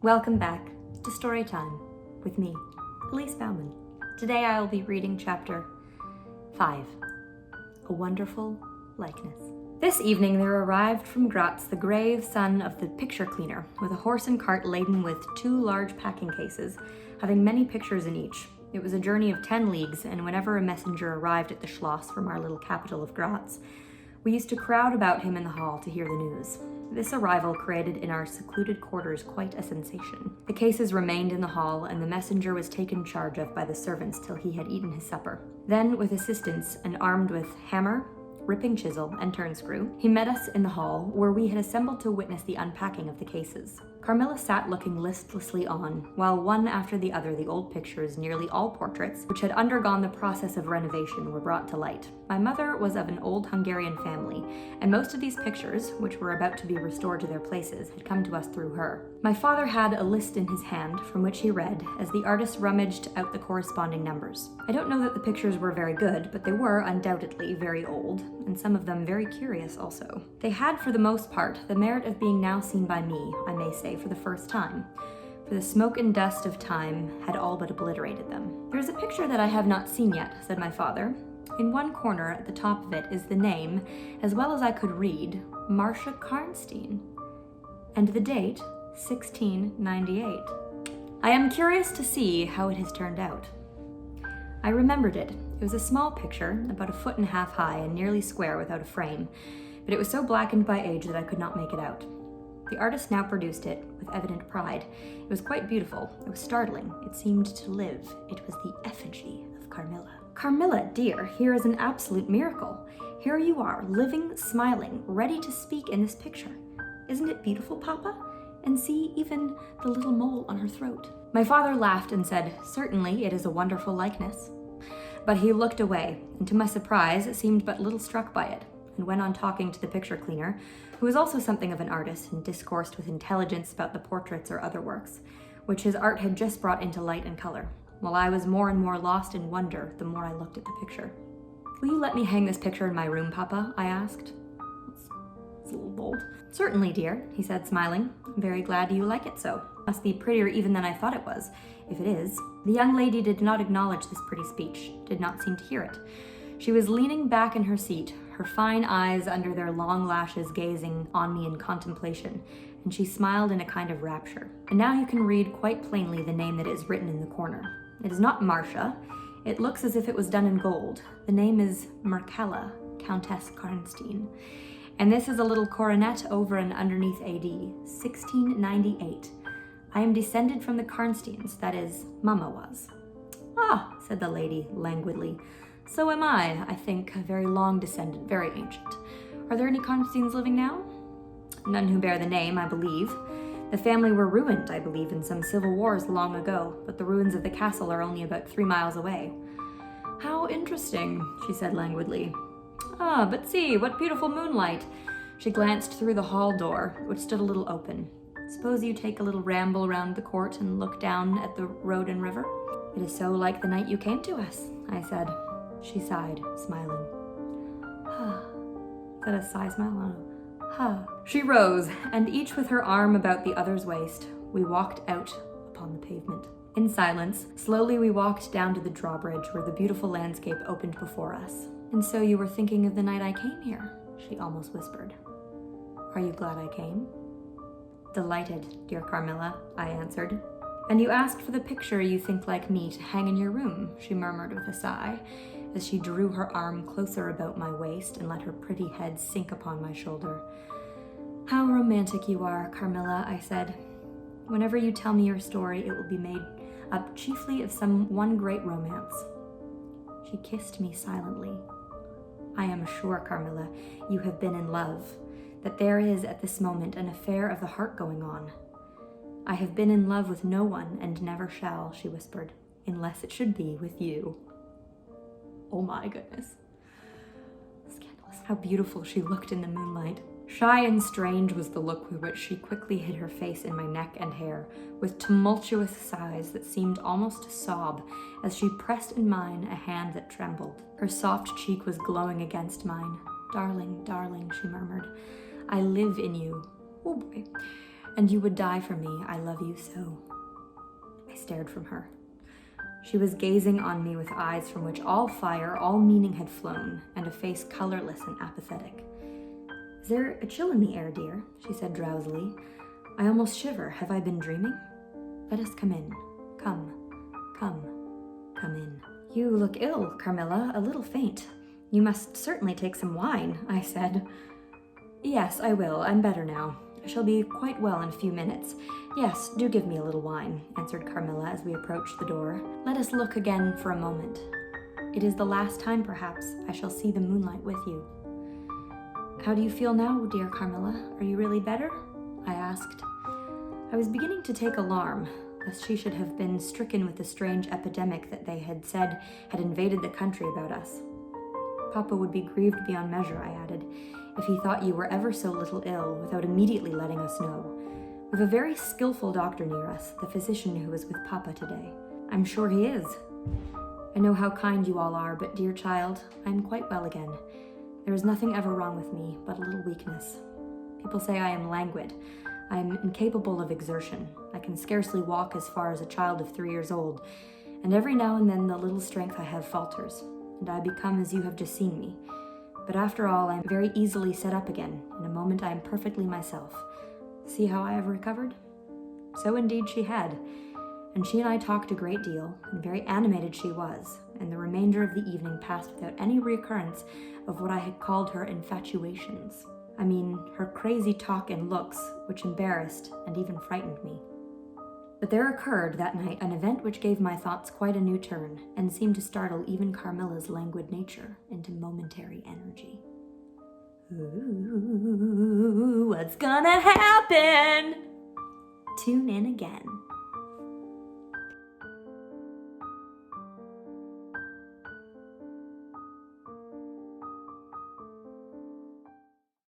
Welcome back to Storytime with me, Elise Bauman. Today I will be reading chapter 5, A Wonderful Likeness. This evening there arrived from Graz the grave son of the picture cleaner, with a horse and cart laden with 2 large packing cases, having many pictures in each. It was a journey of 10 leagues, and whenever a messenger arrived at the Schloss from our little capital of Graz, we used to crowd about him in the hall to hear the news. This arrival created in our secluded quarters quite a sensation. The cases remained in the hall, and the messenger was taken charge of by the servants till he had eaten his supper. Then, with assistants and armed with hammer, ripping chisel, and turn screw, he met us in the hall, where we had assembled to witness the unpacking of the cases. Carmilla sat looking listlessly on, while one after the other the old pictures, nearly all portraits, which had undergone the process of renovation, were brought to light. My mother was of an old Hungarian family, and most of these pictures, which were about to be restored to their places, had come to us through her. My father had a list in his hand, from which he read, as the artist rummaged out the corresponding numbers. I don't know that the pictures were very good, but they were undoubtedly very old, and some of them very curious also. They had, for the most part, the merit of being now seen by me, I may say, for the first time, for the smoke and dust of time had all but obliterated them. "There is a picture that I have not seen yet," said my father. "In one corner at the top of it is the name, as well as I could read, Marcia Karnstein, and the date, 1698. I am curious to see how it has turned out." I remembered it. It was a small picture, about 1.5 feet high and nearly square without a frame, but it was so blackened by age that I could not make it out. The artist now produced it with evident pride. It was quite beautiful. It was startling. It seemed to live. It was the effigy of Carmilla. "Carmilla, dear, here is an absolute miracle. Here you are, living, smiling, ready to speak in this picture. Isn't it beautiful, Papa? And see, even the little mole on her throat." My father laughed and said, "Certainly, it is a wonderful likeness." But he looked away, and to my surprise, seemed but little struck by it, and went on talking to the picture cleaner, who was also something of an artist, and discoursed with intelligence about the portraits or other works, which his art had just brought into light and color, while I was more and more lost in wonder the more I looked at the picture. "Will you let me hang this picture in my room, Papa?" I asked. It's a little bold. "Certainly, dear," he said, smiling. "I'm very glad you like it so. Must be prettier even than I thought it was, if it is." The young lady did not acknowledge this pretty speech, did not seem to hear it. She was leaning back in her seat, her fine eyes under their long lashes gazing on me in contemplation, and she smiled in a kind of rapture. "And now you can read quite plainly the name that is written in the corner. It is not Marcia. It looks as if it was done in gold. The name is Marcella, Countess Karnstein. And this is a little coronet over and underneath AD, 1698. I am descended from the Karnsteins, that is, Mama was." "Ah," said the lady languidly. "So am I think, a very long descendant, very ancient. Are there any Karnsteins living now?" "None who bear the name, I believe. The family were ruined, I believe, in some civil wars long ago, but the ruins of the castle are only about 3 miles away." "How interesting," she said languidly. "Ah, but see, what beautiful moonlight." She glanced through the hall door, which stood a little open. "Suppose you take a little ramble round the court and look down at the road and river?" "It is so like the night you came to us," I said. She sighed, smiling. Is that a sigh smile? She rose, and each with her arm about the other's waist, we walked out upon the pavement. In silence, slowly we walked down to the drawbridge where the beautiful landscape opened before us. "And so you were thinking of the night I came here?" she almost whispered. "Are you glad I came?" "Delighted, dear Carmilla," I answered. "And you asked for the picture you think like me to hang in your room," she murmured with a sigh, as she drew her arm closer about my waist and let her pretty head sink upon my shoulder. "How romantic you are, Carmilla," I said. "Whenever you tell me your story, it will be made up chiefly of one great romance." She kissed me silently. "I am sure, Carmilla, you have been in love, that there is at this moment an affair of the heart going on." "I have been in love with no one and never shall," she whispered, "unless it should be with you." Oh my goodness. Scandalous. How beautiful she looked in the moonlight. Shy and strange was the look with which she quickly hid her face in my neck and hair, with tumultuous sighs that seemed almost to sob as she pressed in mine a hand that trembled. Her soft cheek was glowing against mine. "Darling, darling," she murmured, "I live in you." Oh boy. And you would die for me. I love you so. I stared from her. She was gazing on me with eyes from which all fire, all meaning had flown, and a face colorless and apathetic. Is there a chill in the air, dear? She said drowsily. I almost shiver. Have I been dreaming? Let us come in. Come in. You look ill, Carmilla, a little faint. You must certainly take some wine, I said. Yes, I will. I'm better now. I shall be quite well in a few minutes. Yes, do give me a little wine, answered Carmilla as we approached the door. Let us look again for a moment. It is the last time, perhaps, I shall see the moonlight with you. How do you feel now, dear Carmilla? Are you really better? I asked. I was beginning to take alarm, lest she should have been stricken with the strange epidemic that they had said had invaded the country about us. Papa would be grieved beyond measure, I added, if he thought you were ever so little ill without immediately letting us know. We've a very skillful doctor near us, the physician who was with Papa today. I'm sure he is. I know how kind you all are, but dear child, I am quite well again. There is nothing ever wrong with me but a little weakness. People say I am languid. I am incapable of exertion. I can scarcely walk as far as a child of 3 years old, and every now and then the little strength I have falters, and I become as you have just seen me. But after all, I am very easily set up again. In a moment I am perfectly myself. See how I have recovered? So indeed she had, and she and I talked a great deal, and very animated she was, and the remainder of the evening passed without any reoccurrence of what I had called her infatuations. I mean, her crazy talk and looks, which embarrassed and even frightened me. But there occurred that night an event which gave my thoughts quite a new turn, and seemed to startle even Carmilla's languid nature into momentary energy. Ooh, what's gonna happen? Tune in again.